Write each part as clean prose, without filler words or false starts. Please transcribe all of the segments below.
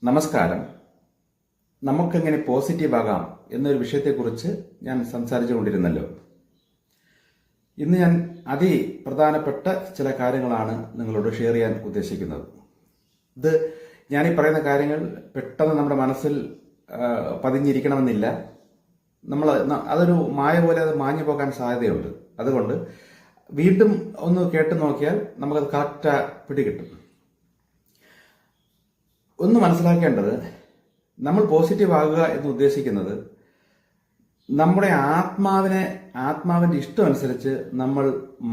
നമസ്കാരം. നമുക്കെങ്ങനെ പോസിറ്റീവ് ആകാം എന്നൊരു വിഷയത്തെക്കുറിച്ച് ഞാൻ സംസാരിച്ചു കൊണ്ടിരുന്നല്ലോ. ഇന്ന് ഞാൻ അതിപ്രധാനപ്പെട്ട ചില കാര്യങ്ങളാണ് നിങ്ങളോട് ഷെയർ ചെയ്യാൻ ഉദ്ദേശിക്കുന്നത്. ഇത് ഞാനീ പറയുന്ന കാര്യങ്ങൾ പെട്ടെന്ന് നമ്മുടെ മനസ്സിൽ പതിഞ്ഞിരിക്കണമെന്നില്ല. അതൊരു മായ പോലെ അത് മാഞ്ഞു പോകാൻ സാധ്യതയുണ്ട്. അതുകൊണ്ട് വീണ്ടും ഒന്ന് കേട്ടു നോക്കിയാൽ നമുക്കത് കറക്റ്റ് പിടികിട്ടും. ഒന്ന് മനസ്സിലാക്കേണ്ടത്, നമ്മൾ പോസിറ്റീവ് ആകുക എന്ന് ഉദ്ദേശിക്കുന്നത് നമ്മുടെ ആത്മാവിന്റെ ഇഷ്ടമനുസരിച്ച് നമ്മൾ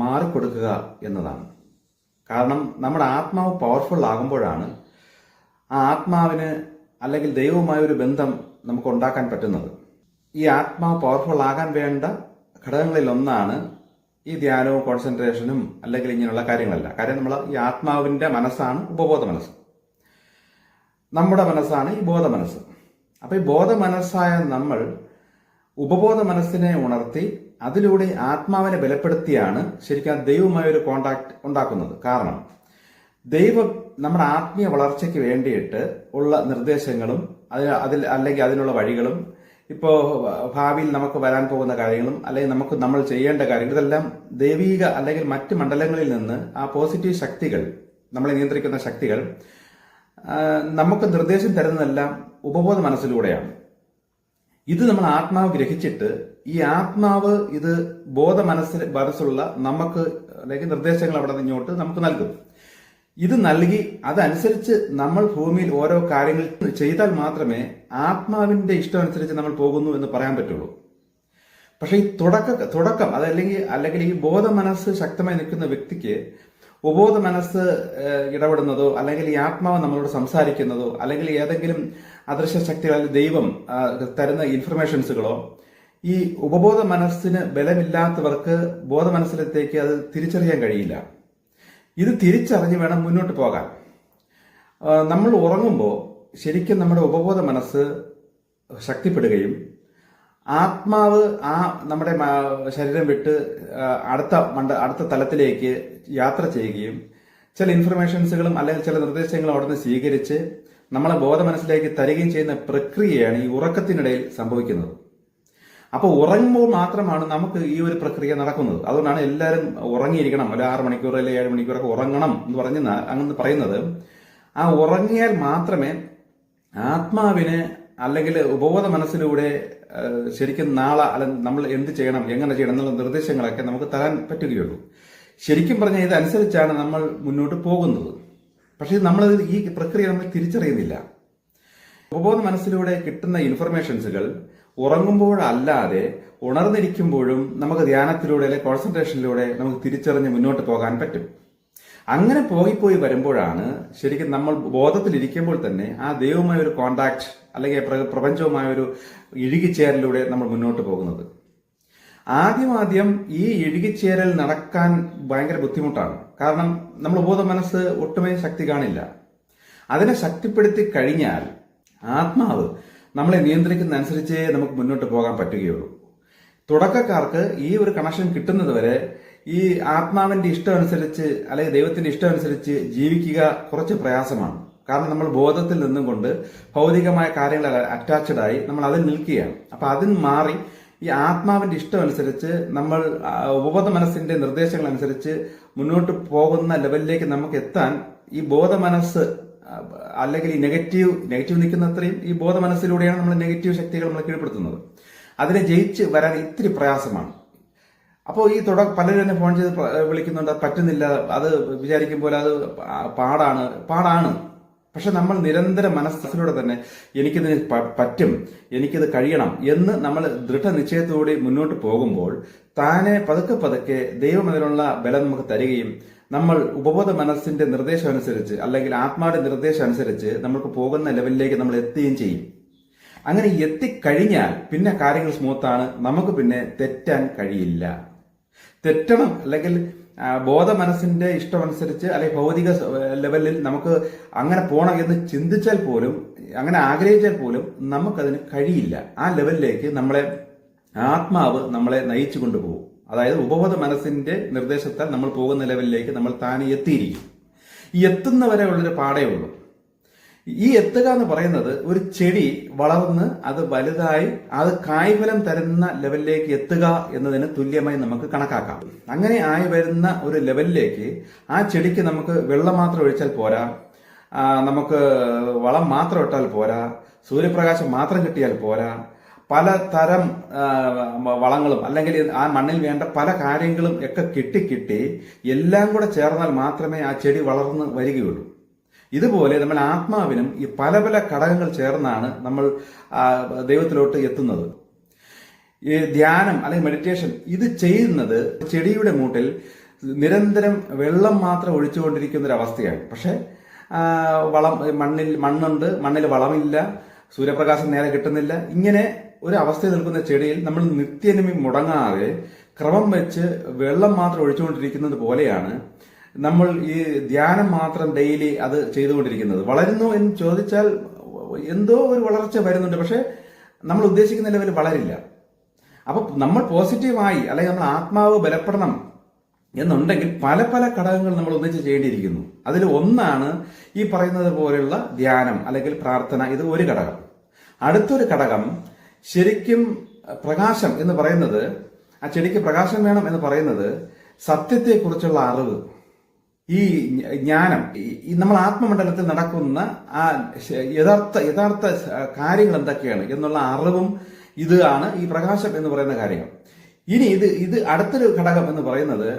മാറിക്കൊടുക്കുക എന്നതാണ്. കാരണം നമ്മുടെ ആത്മാവ് പവർഫുൾ ആകുമ്പോഴാണ് ആ ആത്മാവിന് അല്ലെങ്കിൽ ദൈവവുമായ ഒരു ബന്ധം നമുക്ക് ഉണ്ടാക്കാൻ പറ്റുന്നത്. ഈ ആത്മാവ് പവർഫുൾ ആകാൻ വേണ്ട ഘടകങ്ങളിൽ ഒന്നാണ് ഈ ധ്യാനവും കോൺസെൻട്രേഷനും അല്ലെങ്കിൽ ഇങ്ങനെയുള്ള കാര്യങ്ങളല്ല. കാര്യം നമ്മൾ ഈ ആത്മാവിന്റെ മനസ്സാണ് ഉപബോധ മനസ്സ്, നമ്മുടെ മനസ്സാണ് ഈ ബോധ മനസ്സ്. അപ്പൊ ഈ ബോധ മനസ്സായ നമ്മൾ ഉപബോധ മനസ്സിനെ ഉണർത്തി അതിലൂടെ ആത്മാവിനെ ബലപ്പെടുത്തിയാണ് ശരിക്കും ദൈവവുമായ ഒരു കോണ്ടാക്ട് ഉണ്ടാക്കുന്നത്. കാരണം ദൈവം നമ്മുടെ ആത്മീയ വളർച്ചയ്ക്ക് വേണ്ടിയിട്ട് ഉള്ള നിർദ്ദേശങ്ങളും അല്ലെങ്കിൽ അതിനുള്ള വഴികളും, ഇപ്പോൾ ഭാവിയിൽ നമുക്ക് വരാൻ പോകുന്ന കാര്യങ്ങളും അല്ലെങ്കിൽ നമ്മൾ ചെയ്യേണ്ട കാര്യങ്ങൾ, ഇതെല്ലാം ദൈവീക അല്ലെങ്കിൽ മറ്റ് മണ്ഡലങ്ങളിൽ നിന്ന് ആ പോസിറ്റീവ് ശക്തികൾ, നമ്മളെ നിയന്ത്രിക്കുന്ന ശക്തികൾ നമുക്ക് നിർദ്ദേശം തരുന്നതെല്ലാം ഉപബോധ മനസ്സിലൂടെയാണ്. ഇത് നമ്മൾ ആത്മാവ് ഗ്രഹിച്ചിട്ട് ഈ ആത്മാവ് ഇത് ബോധ മനസ്സുള്ള നമുക്ക് അല്ലെങ്കിൽ നിർദ്ദേശങ്ങൾ അവിടെ നിന്നോട്ട് നമുക്ക് നൽകും. ഇത് നൽകി അതനുസരിച്ച് നമ്മൾ ഭൂമിയിൽ ഓരോ കാര്യങ്ങൾ ചെയ്താൽ മാത്രമേ ആത്മാവിന്റെ ഇഷ്ടമനുസരിച്ച് നമ്മൾ പോകുന്നു എന്ന് പറയാൻ പറ്റുള്ളൂ. പക്ഷെ ഈ തുടക്കം അതല്ലെങ്കിൽ ഈ ബോധ മനസ്സ് ശക്തമായി നിൽക്കുന്ന വ്യക്തിക്ക് ഉപബോധ മനസ്സ് ഇടപെടുന്നതോ അല്ലെങ്കിൽ ഈ ആത്മാവ് നമ്മളോട് സംസാരിക്കുന്നതോ അല്ലെങ്കിൽ ഏതെങ്കിലും അദൃശ്യ ശക്തികൾ അല്ലെങ്കിൽ ദൈവം തരുന്ന ഇൻഫർമേഷൻസുകളോ ഈ ഉപബോധ മനസ്സിന് ബലമില്ലാത്തവർക്ക് ബോധ മനസ്സിലത്തേക്ക് അത് തിരിച്ചറിയാൻ കഴിയില്ല. ഇത് തിരിച്ചറിഞ്ഞ് വേണം മുന്നോട്ട് പോകാൻ. നമ്മൾ ഉറങ്ങുമ്പോൾ ശരിക്കും നമ്മുടെ ഉപബോധ മനസ്സ് ശക്തിപ്പെടുകയും ആത്മാവ് നമ്മുടെ ശരീരം വിട്ട് അടുത്ത തലത്തിലേക്ക് യാത്ര ചെയ്യുകയും ചില ഇൻഫർമേഷൻസുകളും അല്ലെങ്കിൽ ചില നിർദ്ദേശങ്ങളും അവിടെ നിന്ന് സ്വീകരിച്ച് നമ്മളെ ബോധ മനസ്സിലേക്ക് തരികയും ചെയ്യുന്ന പ്രക്രിയയാണ് ഈ ഉറക്കത്തിനിടയിൽ സംഭവിക്കുന്നത്. അപ്പോൾ ഉറങ്ങുമ്പോൾ മാത്രമാണ് നമുക്ക് ഈ ഒരു പ്രക്രിയ നടക്കുന്നത്. അതുകൊണ്ടാണ് എല്ലാവരും ഉറങ്ങിയിരിക്കണം, ഒരു 6 മണിക്കൂർ അല്ലെങ്കിൽ 7 മണിക്കൂറൊക്കെ ഉറങ്ങണം എന്ന് അങ്ങനെ പറയുന്നത്. ആ ഉറങ്ങിയാൽ മാത്രമേ ആത്മാവിന് അല്ലെങ്കിൽ ഉപബോധ മനസ്സിലൂടെ ശരിക്കും നാളെ അല്ലെങ്കിൽ നമ്മൾ എന്ത് ചെയ്യണം, എങ്ങനെ ചെയ്യണം എന്നുള്ള നിർദ്ദേശങ്ങളൊക്കെ നമുക്ക് തരാൻ പറ്റുകയുള്ളൂ. ശരിക്കും പറഞ്ഞാൽ ഇതനുസരിച്ചാണ് നമ്മൾ മുന്നോട്ട് പോകുന്നത്. പക്ഷേ നമ്മൾ ഈ പ്രക്രിയ നമ്മൾ തിരിച്ചറിയുന്നില്ല. ഉപബോധ മനസ്സിലൂടെ കിട്ടുന്ന ഇൻഫർമേഷൻസുകൾ ഉറങ്ങുമ്പോഴല്ലാതെ ഉണർന്നിരിക്കുമ്പോഴും നമുക്ക് ധ്യാനത്തിലൂടെ അല്ലെങ്കിൽ കോൺസെൻട്രേഷനിലൂടെ നമുക്ക് തിരിച്ചറിഞ്ഞ് മുന്നോട്ട് പോകാൻ പറ്റും. അങ്ങനെ പോയി വരുമ്പോഴാണ് ശരിക്കും നമ്മൾ ബോധത്തിലിരിക്കുമ്പോൾ തന്നെ ആ ദൈവവുമായ ഒരു കോണ്ടാക്ട് അല്ലെങ്കിൽ പ്രപഞ്ചവുമായ ഒരു ഇഴുകിച്ചേരലിലൂടെ നമ്മൾ മുന്നോട്ട് പോകുന്നത്. ആദ്യം ഈ ഇഴുകിച്ചേരൽ നടക്കാൻ ഭയങ്കര ബുദ്ധിമുട്ടാണ്. കാരണം നമ്മൾ ബോധ മനസ്സ് ഒട്ടുമേ ശക്തി കാണില്ല. അതിനെ ശക്തിപ്പെടുത്തി കഴിഞ്ഞാൽ ആത്മാവ് നമ്മളെ നിയന്ത്രിക്കുന്ന അനുസരിച്ചേ നമുക്ക് മുന്നോട്ട് പോകാൻ പറ്റുകയുള്ളൂ. തുടക്കക്കാർക്ക് ഈ ഒരു കണക്ഷൻ കിട്ടുന്നത് വരെ ഈ ആത്മാവിന്റെ ഇഷ്ടമനുസരിച്ച് അല്ലെങ്കിൽ ദൈവത്തിന്റെ ഇഷ്ടമനുസരിച്ച് ജീവിക്കുക കുറച്ച് പ്രയാസമാണ്. കാരണം നമ്മൾ ബോധത്തിൽ നിന്നും കൊണ്ട് ഭൗതികമായ കാര്യങ്ങൾ അറ്റാച്ച്ഡ് ആയി നമ്മൾ അതിൽ നിൽക്കുകയാണ്. അപ്പൊ അതിൽ മാറി ഈ ആത്മാവിന്റെ ഇഷ്ടമനുസരിച്ച് നമ്മൾ ഉപബോധ മനസ്സിന്റെ നിർദ്ദേശങ്ങൾ അനുസരിച്ച് മുന്നോട്ട് പോകുന്ന ലെവലിലേക്ക് നമുക്ക് എത്താൻ ഈ ബോധ മനസ്സ് അല്ലെങ്കിൽ ഈ നെഗറ്റീവ് നിൽക്കുന്ന അത്രയും ഈ ബോധ മനസ്സിലൂടെയാണ് നമ്മൾ നെഗറ്റീവ് ശക്തികൾ നമ്മൾ കീഴ്പ്പെടുത്തുന്നത്. അതിനെ ജയിച്ച് വരാൻ ഇത്തിരി പ്രയാസമാണ്. അപ്പോൾ ഈ പലരും എന്നെ ഫോൺ ചെയ്ത് വിളിക്കുന്നുണ്ട്, പറ്റുന്നില്ല, അത് വിചാരിക്കുമ്പോൾ അത് പാടാണ്. പക്ഷെ നമ്മൾ നിരന്തര മനസ്സിലൂടെ തന്നെ എനിക്കിതിന് പറ്റും, എനിക്കിത് കഴിയണം എന്ന് നമ്മൾ ദൃഢനിശ്ചയത്തോടെ മുന്നോട്ട് പോകുമ്പോൾ താനെ പതുക്കെ ദൈവം അതിനുള്ള ബലം നമുക്ക് തരികയും നമ്മൾ ഉപബോധ മനസ്സിന്റെ നിർദ്ദേശം അനുസരിച്ച് അല്ലെങ്കിൽ ആത്മാവിന്റെ നിർദ്ദേശം അനുസരിച്ച് നമുക്ക് പോകുന്ന ലെവലിലേക്ക് നമ്മൾ എത്തുകയും ചെയ്യും. അങ്ങനെ എത്തിക്കഴിഞ്ഞാൽ പിന്നെ കാര്യങ്ങൾ സ്മൂത്താണ്. നമുക്ക് പിന്നെ തെറ്റാൻ കഴിയില്ല. തെറ്റണം അല്ലെങ്കിൽ ബോധ മനസ്സിന്റെ ഇഷ്ടമനുസരിച്ച് അല്ലെങ്കിൽ ഭൗതിക ലെവലിൽ നമുക്ക് അങ്ങനെ പോകണം എന്ന് ചിന്തിച്ചാൽ പോലും, അങ്ങനെ ആഗ്രഹിച്ചാൽ പോലും നമുക്കതിന് കഴിയില്ല. ആ ലെവലിലേക്ക് ആത്മാവ് നമ്മളെ നയിച്ചു കൊണ്ടുപോകും. അതായത് ഉപബോധ മനസ്സിന്റെ നിർദ്ദേശത്താൽ നമ്മൾ പോകുന്ന ലെവലിലേക്ക് നമ്മൾ താനെ എത്തിയിരിക്കും. ഈ എത്തുന്നവരെ ഉള്ളൊരു പാടേ ഉള്ളൂ. ഈ എത്തുക എന്ന് പറയുന്നത് ഒരു ചെടി വളർന്ന് അത് വലുതായി അത് കായ്ഫലം തരുന്ന ലെവലിലേക്ക് എത്തുക എന്നതിന് തുല്യമായി നമുക്ക് കണക്കാക്കാം. അങ്ങനെ ആയി വരുന്ന ഒരു ലെവലിലേക്ക് ആ ചെടിക്ക് നമുക്ക് വെള്ളം മാത്രം ഒഴിച്ചാൽ പോരാ, നമുക്ക് വളം മാത്രം ഇട്ടാൽ പോരാ, സൂര്യപ്രകാശം മാത്രം കിട്ടിയാൽ പോരാ, പല തരം വളങ്ങളും അല്ലെങ്കിൽ ആ മണ്ണിൽ വേണ്ട പല കാര്യങ്ങളും ഒക്കെ കിട്ടി എല്ലാം കൂടെ ചേർന്നാൽ മാത്രമേ ആ ചെടി വളർന്ന് വരികയുള്ളൂ. ഇതുപോലെ നമ്മൾ ആത്മാവിനും ഈ പല പല ഘടകങ്ങൾ ചേർന്നാണ് നമ്മൾ ദൈവത്തിലോട്ട് എത്തുന്നത്. ഈ ധ്യാനം അല്ലെങ്കിൽ മെഡിറ്റേഷൻ ഇത് ചെയ്യുന്നത് ചെടിയുടെ മൂട്ടിൽ നിരന്തരം വെള്ളം മാത്രം ഒഴിച്ചുകൊണ്ടിരിക്കുന്ന ഒരു അവസ്ഥയാണ്. പക്ഷെ മണ്ണുണ്ട്, മണ്ണിൽ വളമില്ല, സൂര്യപ്രകാശം നേരെ കിട്ടുന്നില്ല. ഇങ്ങനെ ഒരു അവസ്ഥയിൽ നിൽക്കുന്ന ചെടിയിൽ നമ്മൾ നിത്യനമി മുടങ്ങാതെ ക്രമം വെച്ച് വെള്ളം മാത്രം ഒഴിച്ചുകൊണ്ടിരിക്കുന്നത് പോലെയാണ് നമ്മൾ ഈ ധ്യാനം മാത്രം ഡെയിലി അത് ചെയ്തുകൊണ്ടിരിക്കുന്നത്. വളരുന്നു എന്ന് ചോദിച്ചാൽ എന്തോ ഒരു വളർച്ച വരുന്നുണ്ട്, പക്ഷെ നമ്മൾ ഉദ്ദേശിക്കുന്ന ലെവലിൽ വളരില്ല. അപ്പൊ നമ്മൾ പോസിറ്റീവായി അല്ലെങ്കിൽ നമ്മൾ ആത്മാവ് ബലപ്പെടണം എന്നുണ്ടെങ്കിൽ പല പല ഘടകങ്ങൾ നമ്മൾ ഒന്നിച്ച് ചെയ്യേണ്ടിയിരിക്കുന്നു. അതിൽ ഒന്നാണ് ഈ പറയുന്നത് പോലെയുള്ള ധ്യാനം അല്ലെങ്കിൽ പ്രാർത്ഥന. ഇത് ഒരു ഘടകം. അടുത്തൊരു ഘടകം ശരിക്കും പ്രകാശം എന്ന് പറയുന്നത്, ആ ചെടിക്ക് പ്രകാശം വേണം എന്ന് പറയുന്നത് സത്യത്തെക്കുറിച്ചുള്ള അറിവ്, ഈ ജ്ഞാനം, നമ്മൾ ആത്മമണ്ഡലത്തിൽ നടക്കുന്ന ആ യഥാർത്ഥ കാര്യങ്ങൾ എന്തൊക്കെയാണ് എന്നുള്ള അറിവും ഇതാണ് ഈ പ്രകാശം എന്ന് പറയുന്ന കാര്യങ്ങൾ. ഇനി ഇത് അടുത്തൊരു ഘടകം എന്ന് പറയുന്നത്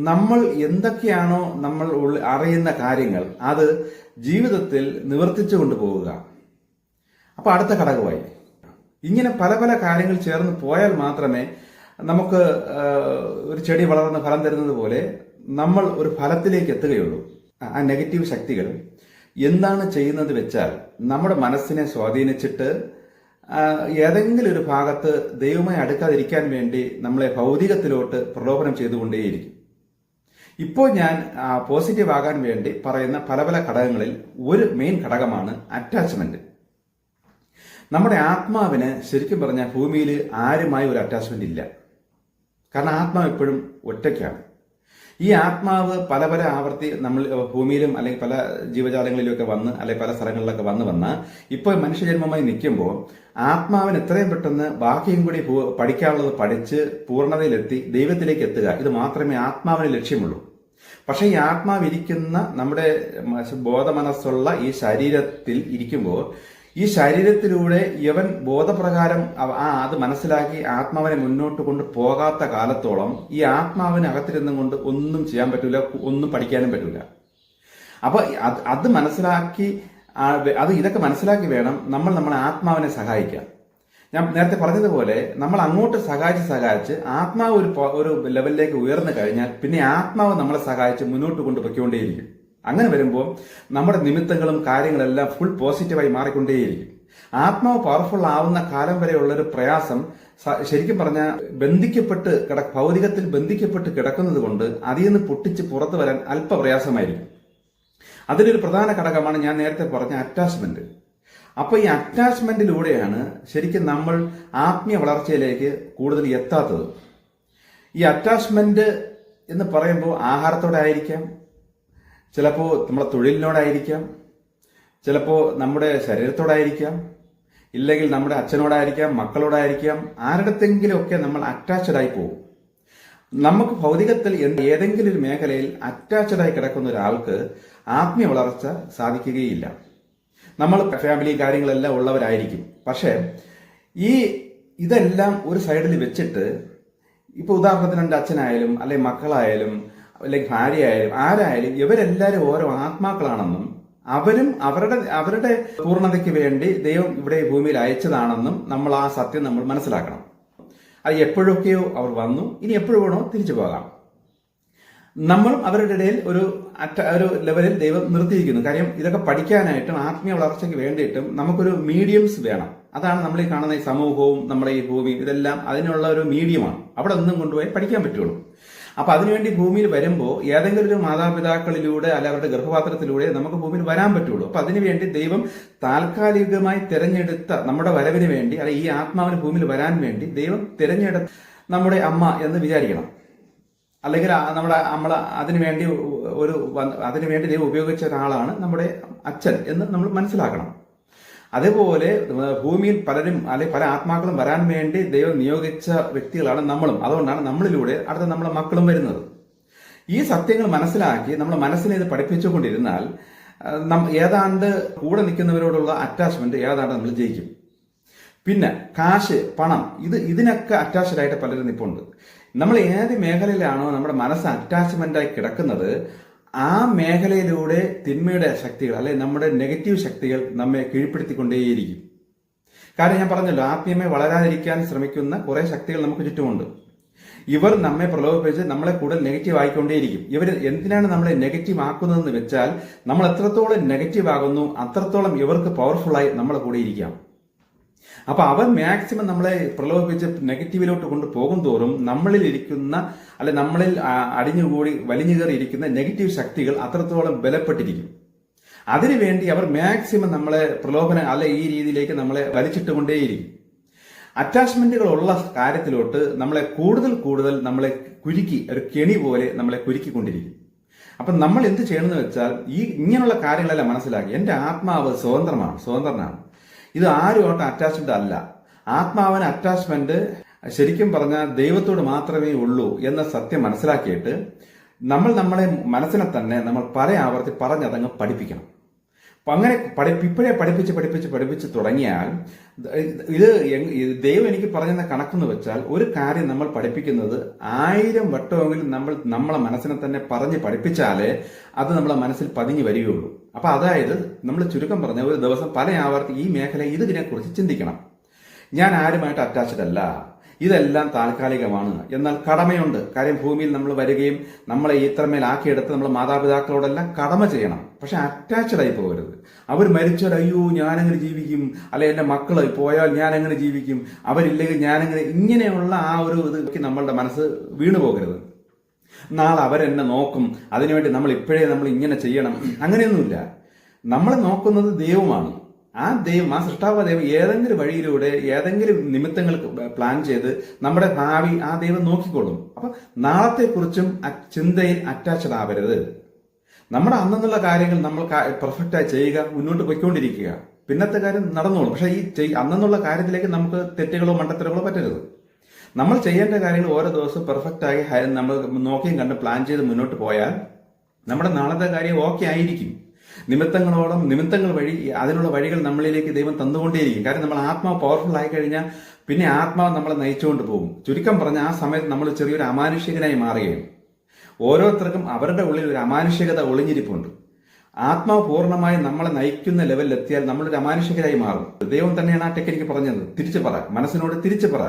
നമ്മൾ എന്തൊക്കെയാണോ നമ്മൾ അറിയുന്ന കാര്യങ്ങൾ അത് ജീവിതത്തിൽ നിവർത്തിച്ചു കൊണ്ടുപോവുക. അപ്പൊ അടുത്ത ഘടകമായി ഇങ്ങനെ പല പല കാര്യങ്ങൾ ചേർന്ന് പോയാൽ മാത്രമേ നമുക്ക് ഒരു ചെടി വളർന്ന് ഫലം തരുന്നത് പോലെ നമ്മൾ ഒരു ഫലത്തിലേക്ക് എത്തുകയുള്ളൂ. ആ നെഗറ്റീവ് ശക്തികൾ എന്താണ് ചെയ്യുന്നത് വെച്ചാൽ നമ്മുടെ മനസ്സിനെ സ്വാധീനിച്ചിട്ട് ഏതെങ്കിലും ഒരു ഭാഗത്ത് ദൈവമായി അടുക്കാതിരിക്കാൻ വേണ്ടി നമ്മളെ ഭൗതികത്തിലോട്ട് പ്രലോഭനം ചെയ്തുകൊണ്ടേയിരിക്കും. ഇപ്പോൾ ഞാൻ പോസിറ്റീവ് ആകാൻ വേണ്ടി പറയുന്ന പല പല ഘടകങ്ങളിൽ ഒരു മെയിൻ ഘടകമാണ് അറ്റാച്ച്മെന്റ്. നമ്മുടെ ആത്മാവിന് ശരിക്കും പറഞ്ഞാൽ ഭൂമിയിൽ ആരുമായി ഒരു അറ്റാച്ച്മെന്റ് ഇല്ല. കാരണം ആത്മാവ് എപ്പോഴും ഒറ്റയ്ക്കാണ്. ഈ ആത്മാവ് പല പല ആവർത്തി നമ്മൾ ഭൂമിയിലും അല്ലെങ്കിൽ പല ജീവജാലങ്ങളിലൊക്കെ വന്ന് അല്ലെങ്കിൽ പല സ്ഥലങ്ങളിലൊക്കെ വന്ന് ഇപ്പോൾ മനുഷ്യജന്മമായി നിൽക്കുമ്പോൾ ആത്മാവിന് എത്രയും പെട്ടെന്ന് ബാക്കിയും കൂടി പഠിക്കാനുള്ളത് പഠിച്ച് പൂർണ്ണതയിലെത്തി ദൈവത്തിലേക്ക് എത്തുക, ഇത് മാത്രമേ ആത്മാവിന് ലക്ഷ്യമുള്ളൂ. പക്ഷെ ഈ ആത്മാവ് ഇരിക്കുന്ന നമ്മുടെ ബോധമനസ്സുള്ള ഈ ശരീരത്തിൽ ഇരിക്കുമ്പോൾ ഈ ശരീരത്തിലൂടെ യവൻ ബോധപ്രകാരം അത് മനസ്സിലാക്കി ആത്മാവിനെ മുന്നോട്ട് കൊണ്ട് പോകാത്ത കാലത്തോളം ഈ ആത്മാവിന് അകത്തിരുന്നും കൊണ്ട് ഒന്നും ചെയ്യാൻ പറ്റൂല, ഒന്നും പഠിക്കാനും പറ്റൂല. അപ്പൊ അത് മനസ്സിലാക്കി ഇതൊക്കെ മനസ്സിലാക്കി വേണം നമ്മളെ ആത്മാവിനെ സഹായിക്കാൻ. ഞാൻ നേരത്തെ പറഞ്ഞതുപോലെ നമ്മൾ അങ്ങോട്ട് സഹായിച്ച് ആത്മാവ് ഒരു ലെവലിലേക്ക് ഉയർന്നു കഴിഞ്ഞാൽ പിന്നെ ആത്മാവ് നമ്മളെ സഹായിച്ച് മുന്നോട്ട് കൊണ്ടുപോയിക്കൊണ്ടേയിരിക്കും. അങ്ങനെ വരുമ്പോൾ നമ്മുടെ നിമിത്തങ്ങളും കാര്യങ്ങളെല്ലാം ഫുൾ പോസിറ്റീവായി മാറിക്കൊണ്ടേയിരിക്കും. ആത്മാവ് പവർഫുൾ ആവുന്ന കാലം വരെയുള്ളൊരു പ്രയാസം ശരിക്കും പറഞ്ഞാൽ ഭൗതികത്തിൽ ബന്ധിക്കപ്പെട്ട് കിടക്കുന്നത് കൊണ്ട് അതിൽ നിന്ന് പൊട്ടിച്ച് പുറത്തു വരാൻ അല്പ പ്രയാസമായിരിക്കും. അതിലൊരു പ്രധാന ഘടകമാണ് ഞാൻ നേരത്തെ പറഞ്ഞ അറ്റാച്ച്മെന്റ്. അപ്പൊ ഈ അറ്റാച്ച്മെന്റിലൂടെയാണ് ശരിക്കും നമ്മൾ ആത്മീയ വളർച്ചയിലേക്ക് കൂടുതൽ എത്താത്തത്. ഈ അറ്റാച്ച്മെന്റ് എന്ന് പറയുമ്പോൾ ആഹാരത്തോടെ ആയിരിക്കാം, ചിലപ്പോൾ നമ്മുടെ തൊഴിലിനോടായിരിക്കാം, ചിലപ്പോൾ നമ്മുടെ ശരീരത്തോടായിരിക്കാം, ഇല്ലെങ്കിൽ നമ്മുടെ അച്ഛനോടായിരിക്കാം, മക്കളോടായിരിക്കാം, ആരുടെത്തെങ്കിലും ഒക്കെ നമ്മൾ അറ്റാച്ച്ഡ് ആയി പോകും. നമുക്ക് ഭൗതികത്തിൽ ഏതെങ്കിലും ഒരു മേഖലയിൽ അറ്റാച്ച്ഡ് ആയി കിടക്കുന്ന ഒരാൾക്ക് ആത്മീയ വളർച്ച സാധിക്കുകയില്ല. നമ്മൾ ഫാമിലി കാര്യങ്ങളെല്ലാം ഉള്ളവരായിരിക്കും. പക്ഷെ ഇതെല്ലാം ഒരു സൈഡിൽ വെച്ചിട്ട് ഇപ്പൊ ഉദാഹരണത്തിന് എൻ്റെ അച്ഛനായാലും അല്ലെങ്കിൽ മക്കളായാലും അല്ലെങ്കിൽ ഭാര്യയായാലും ആരായാലും ഇവരെല്ലാവരും ഓരോ ആത്മാക്കളാണെന്നും അവരും അവരുടെ പൂർണ്ണതയ്ക്ക് വേണ്ടി ദൈവം ഇവിടെ ഭൂമിയിൽ അയച്ചതാണെന്നും നമ്മൾ ആ സത്യം നമ്മൾ മനസ്സിലാക്കണം. അത് എപ്പോഴൊക്കെയോ അവർ വന്നു, ഇനി എപ്പോഴും വേണോ തിരിച്ചു പോകാം. നമ്മൾ അവരുടെ ഇടയിൽ ഒരു ലെവലിൽ ദൈവം നിർത്തിയിരിക്കുന്നു. കാര്യം ഇതൊക്കെ പഠിക്കാനായിട്ടും ആത്മീയ വളർച്ചയ്ക്ക് വേണ്ടിയിട്ടും നമുക്കൊരു മീഡിയംസ് വേണം. അതാണ് നമ്മൾ ഈ കാണുന്ന ഈ സമൂഹവും നമ്മുടെ ഈ ഭൂമിയും ഇതെല്ലാം അതിനുള്ള ഒരു മീഡിയമാണ്. അവിടെ ഒന്നും കൊണ്ടുപോയി പഠിക്കാൻ പറ്റുള്ളൂ. അപ്പൊ അതിനുവേണ്ടി ഭൂമിയിൽ വരുമ്പോൾ ഏതെങ്കിലും ഒരു മാതാപിതാക്കളിലൂടെ അല്ല അവരുടെ ഗർഭപാത്രത്തിലൂടെ നമുക്ക് ഭൂമിയിൽ വരാൻ പറ്റുള്ളൂ. അപ്പൊ അതിനുവേണ്ടി ദൈവം താൽക്കാലികമായി തിരഞ്ഞെടുത്ത നമ്മുടെ വരവിന് വേണ്ടി അല്ലെ ഈ ആത്മാവിന് ഭൂമിയിൽ വരാൻ വേണ്ടി ദൈവം തിരഞ്ഞെടുത്ത നമ്മുടെ അമ്മ എന്ന് വിചാരിക്കണം. അല്ലെങ്കിൽ അതിനുവേണ്ടി ദൈവം ഉപയോഗിച്ച ഒരാളാണ് നമ്മുടെ അച്ഛൻ എന്ന് നമ്മൾ മനസ്സിലാക്കണം. അതേപോലെ ഭൂമിയിൽ പലരും അല്ലെങ്കിൽ പല ആത്മാക്കളും വരാൻ വേണ്ടി ദൈവം നിയോഗിച്ച വ്യക്തികളാണ് നമ്മളും. അതുകൊണ്ടാണ് നമ്മളിലൂടെ അടുത്ത നമ്മളെ മക്കളും വരുന്നത്. ഈ സത്യങ്ങൾ മനസ്സിലാക്കി നമ്മുടെ മനസ്സിനെ ഇത് പഠിപ്പിച്ചുകൊണ്ടിരുന്നാൽ ഏതാണ്ട് കൂടെ നിൽക്കുന്നവരോടുള്ള അറ്റാച്ച്മെന്റ് ഏതാണ്ട് നമ്മൾ ജയിക്കും. പിന്നെ കാശ്, പണം, ഇതിനൊക്കെ അറ്റാച്ച്ഡ് ആയിട്ട് പലരും നിൽപ്പുണ്ട്. നമ്മൾ ഏത് മേഖലയിലാണോ നമ്മുടെ മനസ്സ് അറ്റാച്ച്മെന്റായി കിടക്കുന്നത്, ആ മേഖലയിലൂടെ തിന്മയുടെ ശക്തികൾ അല്ലെങ്കിൽ നമ്മുടെ നെഗറ്റീവ് ശക്തികൾ നമ്മെ കീഴ്പ്പെടുത്തിക്കൊണ്ടേയിരിക്കും. കാരണം ഞാൻ പറഞ്ഞല്ലോ, ആത്മീയമായി വളരാതിരിക്കാൻ ശ്രമിക്കുന്ന കുറെ ശക്തികൾ നമുക്ക് ചുറ്റുമുണ്ട്. ഇവർ നമ്മെ പ്രലോഭിപ്പിച്ച് നമ്മളെ കൂടുതൽ നെഗറ്റീവ് ആയിക്കൊണ്ടേയിരിക്കും. ഇവർ എന്തിനാണ് നമ്മളെ നെഗറ്റീവ് ആക്കുന്നതെന്ന് വെച്ചാൽ, നമ്മൾ എത്രത്തോളം നെഗറ്റീവ് ആകുന്നു അത്രത്തോളം ഇവർക്ക് പവർഫുള്ളായി നമ്മളെ കൂടെ ഇരിക്കാം. അപ്പൊ അവർ മാക്സിമം നമ്മളെ പ്രലോഭിപ്പിച്ച് നെഗറ്റീവിലോട്ട് കൊണ്ട് പോകും തോറും നമ്മളിൽ ഇരിക്കുന്ന അല്ലെ നമ്മളിൽ അടിഞ്ഞുകൂടി വലിഞ്ഞു കയറിയിരിക്കുന്ന നെഗറ്റീവ് ശക്തികൾ അത്രത്തോളം ബലപ്പെട്ടിരിക്കും. അതിനുവേണ്ടി അവർ മാക്സിമം നമ്മളെ പ്രലോഭനം അല്ലെ ഈ രീതിയിലേക്ക് നമ്മളെ വലിച്ചിട്ടുകൊണ്ടേയിരിക്കും. അറ്റാച്ച്മെന്റുകൾ ഉള്ള കാര്യത്തിലോട്ട് നമ്മളെ കൂടുതൽ നമ്മളെ കുരുക്കി, ഒരു കെണി പോലെ നമ്മളെ കുരുക്കിക്കൊണ്ടിരിക്കും. അപ്പൊ നമ്മൾ എന്ത് ചെയ്യണമെന്ന് വെച്ചാൽ, ഇങ്ങനെയുള്ള കാര്യങ്ങളെല്ലാം മനസ്സിലാക്കി എന്റെ ആത്മാവ് സ്വതന്ത്രനാണ്. ഇത് ആരുമായിട്ട് അറ്റാച്ച്മെന്റ് അല്ല. ആത്മാവിന് അറ്റാച്ച്മെന്റ് ശരിക്കും പറഞ്ഞാൽ ദൈവത്തോട് മാത്രമേ ഉള്ളൂ എന്ന സത്യം മനസ്സിലാക്കിയിട്ട് നമ്മളെ മനസ്സിനെ തന്നെ നമ്മൾ പല ആവർത്തി പറഞ്ഞതങ്ങ് പഠിപ്പിക്കണം. അപ്പൊ അങ്ങനെ ഇപ്പോഴേ പഠിപ്പിച്ച് തുടങ്ങിയാൽ ഇത് ദൈവം എനിക്ക് പറഞ്ഞ കണക്കെന്ന് വെച്ചാൽ, ഒരു കാര്യം നമ്മൾ പഠിപ്പിക്കുന്നത് 1000 വട്ടമെങ്കിലും നമ്മളെ മനസ്സിനെ തന്നെ പറഞ്ഞ് പഠിപ്പിച്ചാലേ അത് നമ്മളെ മനസ്സിൽ പതിഞ്ഞു വരികയുള്ളൂ. അപ്പൊ അതായത് നമ്മൾ ചുരുക്കം പറഞ്ഞ ഒരു ദിവസം പല ആവർത്തി ഈ മേഖല ഇതിനെക്കുറിച്ച് ചിന്തിക്കണം. ഞാൻ ആരുമായിട്ട് അറ്റാച്ച്ഡ് അല്ല, ഇതെല്ലാം താൽക്കാലികമാണ്. എന്നാൽ കടമയുണ്ട്. കാര്യം ഭൂമിയിൽ നമ്മൾ വരികയും നമ്മളെ ഇത്രമേലാക്കിയെടുത്ത് നമ്മൾ മാതാപിതാക്കളോടെല്ലാം കടമ ചെയ്യണം. പക്ഷെ അറ്റാച്ച്ഡ് ആയി പോകരുത്. അവർ മരിച്ചാൽ അയ്യോ ഞാനെങ്ങനെ ജീവിക്കും, അല്ലെ എന്റെ മക്കള് പോയാൽ ഞാൻ എങ്ങനെ ജീവിക്കും, അവരില്ലെങ്കിൽ ഞാനെങ്ങനെ, ഇങ്ങനെയുള്ള ആ ഒരു ഇത് നമ്മളുടെ മനസ്സ് വീണു പോകരുത്. നാളെ അവരെന്നെ നോക്കും, അതിനുവേണ്ടി നമ്മൾ ഇങ്ങനെ ചെയ്യണം, അങ്ങനെയൊന്നുമില്ല. നമ്മളെ നോക്കുന്നത് ദൈവമാണ്. ആ സൃഷ്ടാവ ദൈവം ഏതെങ്കിലും വഴിയിലൂടെ ഏതെങ്കിലും നിമിത്തങ്ങൾ പ്ലാൻ ചെയ്ത് നമ്മുടെ ഭാവി ആ ദൈവം നോക്കിക്കൊള്ളും. അപ്പൊ നാളത്തെക്കുറിച്ചും ചിന്തയിൽ അറ്റാച്ച്ഡ് ആവരുത്. നമ്മുടെ അന്നുള്ള കാര്യങ്ങൾ നമ്മൾ പെർഫെക്റ്റായി ചെയ്യുക, മുന്നോട്ട് പോയിക്കൊണ്ടിരിക്കുക. പിന്നത്തെ കാര്യം നടന്നോളും. പക്ഷെ ഈ അന്നുള്ള കാര്യത്തിലേക്ക് നമുക്ക് തെറ്റുകളോ മണ്ടത്തരങ്ങളോ പറ്റരുത്. നമ്മൾ ചെയ്യേണ്ട കാര്യങ്ങൾ ഓരോ ദിവസവും പെർഫെക്റ്റായി നമ്മൾ നോക്കിയും കണ്ട് പ്ലാൻ ചെയ്ത് മുന്നോട്ട് പോയാൽ നമ്മുടെ നാളത്തെ കാര്യം ഓക്കെ ആയിരിക്കും. നിമിത്തങ്ങൾ വഴി അതിനുള്ള വഴികൾ നമ്മളിലേക്ക് ദൈവം തന്നുകൊണ്ടേയിരിക്കും. കാരണം നമ്മൾ ആത്മാവ് പവർഫുൾ ആയി കഴിഞ്ഞാൽ പിന്നെ ആത്മാവ് നമ്മളെ നയിച്ചുകൊണ്ട് പോകും. ചുരുക്കം പറഞ്ഞ ആ സമയത്ത് നമ്മൾ ചെറിയൊരു അമാനുഷികനായി മാറുകയും, ഓരോരുത്തർക്കും അവരുടെ ഉള്ളിൽ ഒരു അമാനുഷികത ഒളിഞ്ഞിരിപ്പുണ്ട്. ആത്മാവ് പൂർണ്ണമായി നമ്മളെ നയിക്കുന്ന ലെവലിൽ എത്തിയാൽ നമ്മളൊരു അമാനുഷികരായി മാറും. ദൈവം തന്നെയാണ് ആ ടെക്നിക്ക് പറഞ്ഞത്. തിരിച്ചു പറ, മനസ്സിനോട് തിരിച്ചു പറ.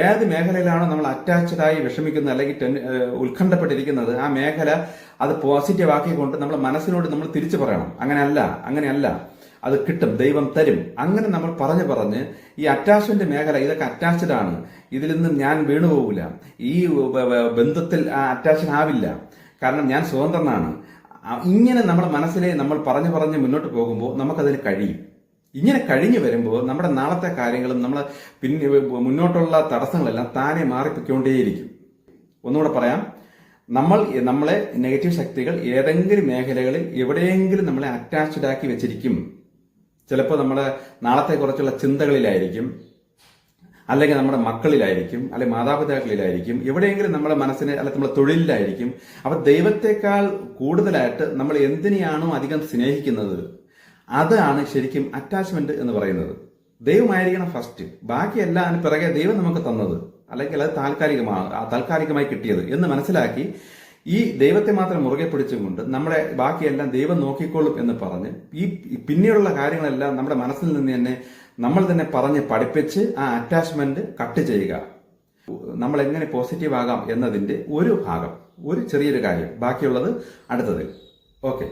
ഏത് മേഖലയിലാണോ നമ്മൾ അറ്റാച്ച്ഡായി വിഷമിക്കുന്നത് അല്ലെങ്കിൽ ഉത്കണ്ഠപ്പെട്ടിരിക്കുന്നത്, ആ മേഖല അത് പോസിറ്റീവ് ആക്കിക്കൊണ്ട് നമ്മളെ മനസ്സിനോട് നമ്മൾ തിരിച്ചു പറയണം. അങ്ങനെയല്ല, അത് കിട്ടും, ദൈവം തരും. അങ്ങനെ നമ്മൾ പറഞ്ഞ് ഈ അറ്റാച്ച്മെന്റ് മേഖല ഇതൊക്കെ അറ്റാച്ച്ഡ് ആണ്, ഇതിൽ നിന്ന് ഞാൻ വീണുപോകില്ല, ഈ ബന്ധത്തിൽ അറ്റാച്ച്ഡ് ആവില്ല, കാരണം ഞാൻ സ്വതന്ത്രനാണ്. ഇങ്ങനെ നമ്മുടെ മനസ്സിലെ നമ്മൾ പറഞ്ഞ് മുന്നോട്ട് പോകുമ്പോൾ നമുക്കതിന് കഴിയും. ഇങ്ങനെ കഴിഞ്ഞു വരുമ്പോൾ നമ്മുടെ നാളത്തെ കാര്യങ്ങളും പിന്നെ മുന്നോട്ടുള്ള തടസ്സങ്ങളെല്ലാം താനെ മാറിപ്പോയിക്കൊണ്ടേയിരിക്കും. ഒന്നുകൂടെ പറയാം, നമ്മളെ നെഗറ്റീവ് ശക്തികൾ ഏതെങ്കിലും മേഖലകളിൽ എവിടെയെങ്കിലും നമ്മളെ അറ്റാച്ച്ഡ് ആക്കി വെച്ചിരിക്കും. ചിലപ്പോൾ നമ്മുടെ നാളത്തെക്കുറിച്ചുള്ള ചിന്തകളിലായിരിക്കും, അല്ലെങ്കിൽ നമ്മുടെ മക്കളിലായിരിക്കും, അല്ലെങ്കിൽ മാതാപിതാക്കളിലായിരിക്കും, എവിടെയെങ്കിലും നമ്മുടെ മനസ്സിന് അല്ലെങ്കിൽ നമ്മുടെ തൊഴിലിലായിരിക്കും. അപ്പൊ ദൈവത്തെക്കാൾ കൂടുതലായിട്ട് നമ്മൾ എന്തിനെയാണോ അധികം സ്നേഹിക്കുന്നത്, അതാണ് ശരിക്കും അറ്റാച്ച്മെന്റ് എന്ന് പറയുന്നത്. ദൈവമായിരിക്കണം ഫസ്റ്റ്, ബാക്കിയെല്ലാം അതിന് പിറകെ ദൈവം നമുക്ക് തന്നത്, അല്ലെങ്കിൽ അത് താൽക്കാലികമായി കിട്ടിയത് എന്ന് മനസ്സിലാക്കി ഈ ദൈവത്തെ മാത്രം മുറുകെ പിടിച്ചുകൊണ്ട് നമ്മുടെ ബാക്കിയെല്ലാം ദൈവം നോക്കിക്കൊള്ളും എന്ന് പറഞ്ഞ് ഈ പിന്നീടുള്ള കാര്യങ്ങളെല്ലാം നമ്മുടെ മനസ്സിൽ നിന്ന് തന്നെ നമ്മൾ തന്നെ പറഞ്ഞ് പഠിപ്പിച്ച് ആ അറ്റാച്ച്മെന്റ് കട്ട് ചെയ്യുക. നമ്മൾ എങ്ങനെ പോസിറ്റീവ് ആകാം എന്നതിന്റെ ഒരു ഭാഗം, ഒരു ചെറിയൊരു കാര്യം, ബാക്കിയുള്ളത് അടുത്തതിൽ. ഓക്കെ.